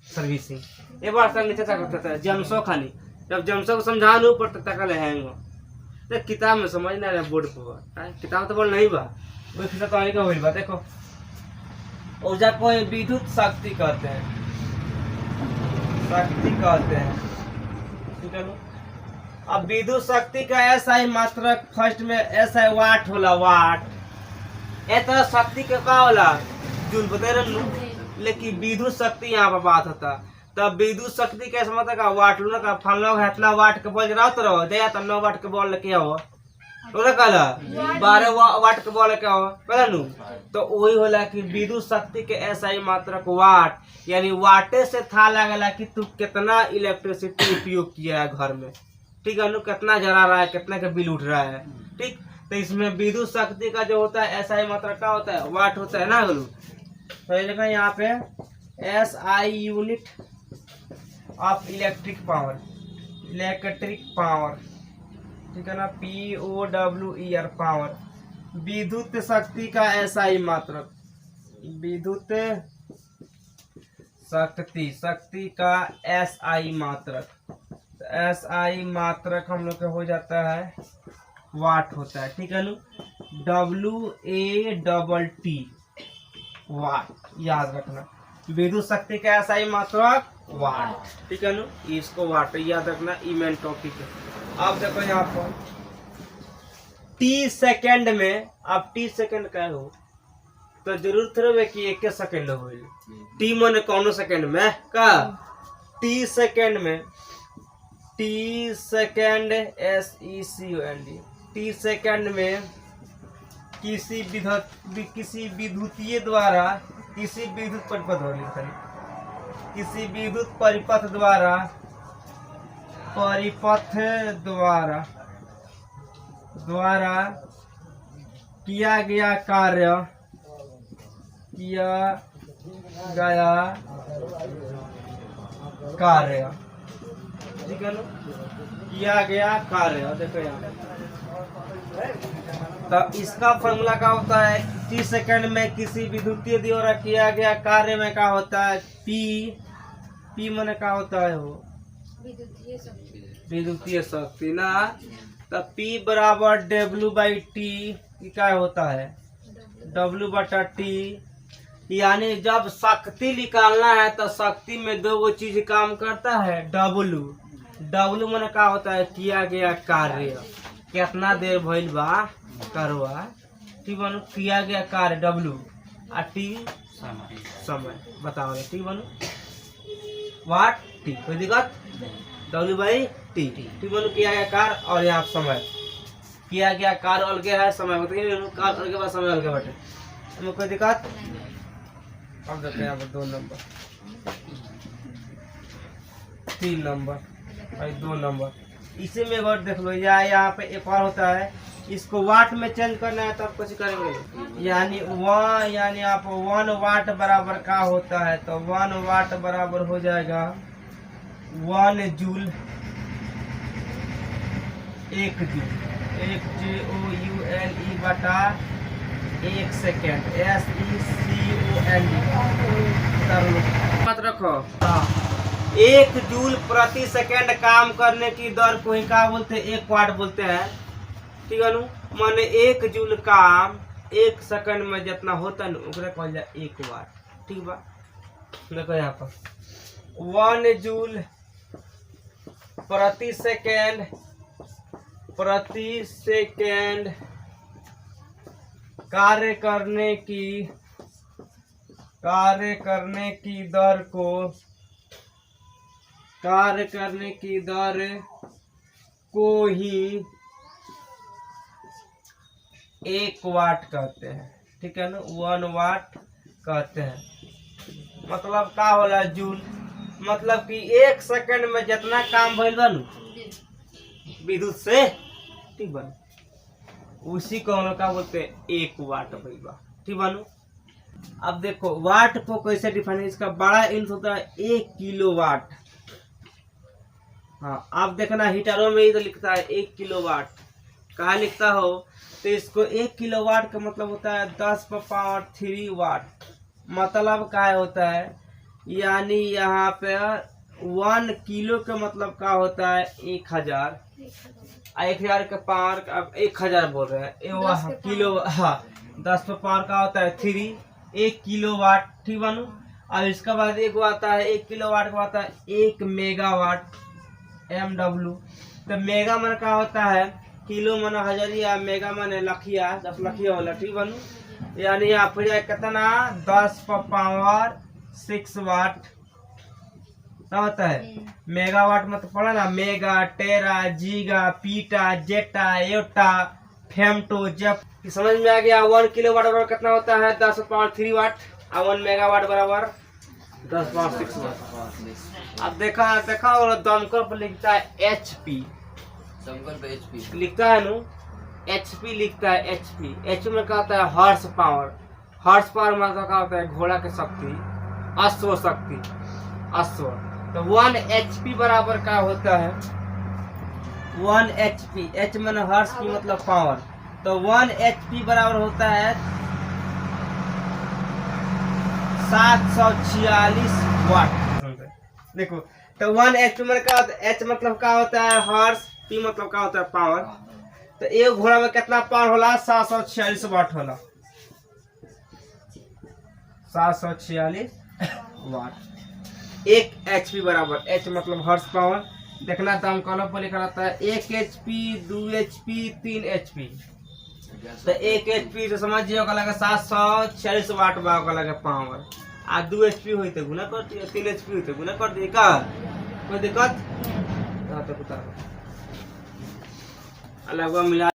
Speaker 1: सर्विसिंग एक बार सर नीचे तक है जमसो खाली जब जमसो को समझाने ऊपर तक तक हैंग तो किताब में समझ ना रहे बोर्ड पर किताब तो बोल नहीं बा वो फिर तो का होई बा देखो ऊर्जा को विद्युत शक्ति कहते हैं ठीक है। अब विद्युत शक्ति का SI मात्रक फर्स्ट में SI वाट होला वाट ए तरह शक्ति के का होला जूल बता रहे लेकिन विद्युत शक्ति यहाँ पर बात होता तब विद्युत शक्ति कैसे मतलब का वाट लो ना का फलना इतना वाट के बॉल जरा तो दे तब 9 वाट के बॉल लेके आओ ओला कहला 12 वाट के बॉल लेके आओ कहला नु तो वही होला कि विद्युत शक्ति के SI मात्रक वाट यानी वाटे से था लगेला कि तू कितना इलेक्ट्रिसिटी उपयोग किया है घर में। ठीक है, कितना जला रहा है कितना का बिल उठ रहा है। ठीक, तो इसमें विद्युत शक्ति का जो होता है SI मात्रक का होता है वाट होता है ना गुरु। तो ये यहाँ पे SI unit of electric power ठीक है ना POWER पावर विद्युत शक्ति का SI मात्रक विद्युत शक्ति का SI मात्रक SI मात्रक हम लोग का हो जाता है वाट होता है। ठीक है नु WATT वाट याद रखना विद्युत शक्ति का SI मात्रक वाट। ठीक है नु इसको वाट याद रखना ईमेन टॉपिक है। अब देखो यहाँ पर T सेकंड में अब T सेकंड क्या हो तो जरूर थोड़े कि 1 सेकंड हो T माने कौन सेकंड में का T सेकंड में T second SECOND T second में किसी विद्युतीय द्वारा किसी विद्युत परिपथ द्वारा किया गया कार्य ठीक है किया गया कार्य देखो यहाँ तो इसका फॉर्मूला क्या होता है 30 सेकंड में किसी विद्युतीय द्वारा किया गया कार्य में क्या होता है P माने क्या होता है वो विद्युतीय शक्ति ना तो P बराबर W/T क्या होता है W/T यानी जब शक्ति निकालना है तो शक्ति में 2 चीज काम करता है W माने क्या होता है किया गया कार्य कितना देर भइल बा करवा ठीक बनू किया गया कार्य W और T समय बताओ ठीक बनू वाट T कोई दिक्कत W/T ठीक बनू किया गया कार्य और यहाँ समय किया गया कार्य अलगे है समय बताइए कार्य अलगे बाद समय अलगे बटे हमें कोई दिक्कत। अब देखते हैं यहाँ पर 2 नंबर 3 नंबर और 2 नंबर इसी में और देख लो या यहाँ पे एक और होता है इसको वाट में चेंज करना है तब कुछ करेंगे यानी आप 1 वाट बराबर का होता है तो 1 वाट बराबर हो जाएगा 1 जूल 1 JOULE बटा 1 सेकेंड SECOND मत रखो 1 जूल प्रति सेकंड काम करने की दर को ही क्या बोलते हैं 1 वाट बोलते हैं। ठीक है माने 1 जूल काम 1 सेकंड में जितना होता है ना कहल जाए 1 वाट। ठीक बा देखो यहाँ पर 1 जूल प्रति सेकंड कार्य करने की दर को ही 1 वाट कहते हैं। ठीक है ना 1 वाट कहते हैं। मतलब का होला जूल। मतलब कि 1 सेकंड में जितना काम भइल बा नु विद्युत से, ठीक बा, उसी को हम लोग का बोलते हैं 1 वाट भइल बा, ठीक बा। अब देखो वाट को कैसे डिफाइन, इसका बड़ा यूनिट होता है 1 किलोवाट। हाँ, आप देखना हीटरों में ही तो लिखता है 1 किलोवाट, कहाँ लिखता हो, तो इसको 1 किलोवाट का मतलब होता है 10⁻³ वाट। मतलब क्या होता है, यानी यहाँ पे 1 किलो का मतलब क्या होता है 1000, 1000 का पावर, अब 1000 बोल रहे हैं किलो, हाँ 10 पर पावर का होता है 3, 1 किलोवाट, ठीक बनू। अब इसका बाद एक आता है 1 किलोवाट का आता है 1 मेगावाट, MW। तो मेगा मन का होता है किलो मन हजारिया, मेगा मन लखिया, 10 लखिया वाला, ठीक बनू। यानी आप हो जाए कितना 10⁻6 वाट होता है। मेगावाट मतलब पड़ा ना, मेगा, टेरा, जीगा, पीटा, जेटा, एटा, फेमटो, जब समझ में आ गया। 1 किलोवाट बराबर कितना होता है 10⁻³ वाट, और 1 मेगावाट बराबर 10⁻6 वाट। अब देखा और दमकल पर लिखता है HP, दमकल पे HP लिखता है नु, HP लिखता है HP। HP में क्या होता है हॉर्स पावर। हॉर्स पावर मतलब क्या होता है घोड़ा की शक्ति, अश्व शक्ति, अश्व। तो 1 HP बराबर क्या होता है 1 HP, H में हॉर्स की मतलब पावर, तो 1 HP बराबर होता है 746 वाट। देखो तो 1 HP में क्या होता है, H मतलब क्या होता है हॉर्स, P मतलब क्या होता है पावर। तो एक घोड़ा में कितना पावर होला 746 वाट होला, 746 वाट। 1 HP बराबर, H मतलब हॉर्स पावर। देखना दमकल पर लिखा रहता है 1 HP, 2 HP, 3 HP। तो 1 HP से समझिए लगे 746 वाट बा लगे पावर, आ 2 HP हुई तो गुना कर दिए, 3 HP हुई तो गुना कर दिए, का कोई दिक्कत अलग मिला।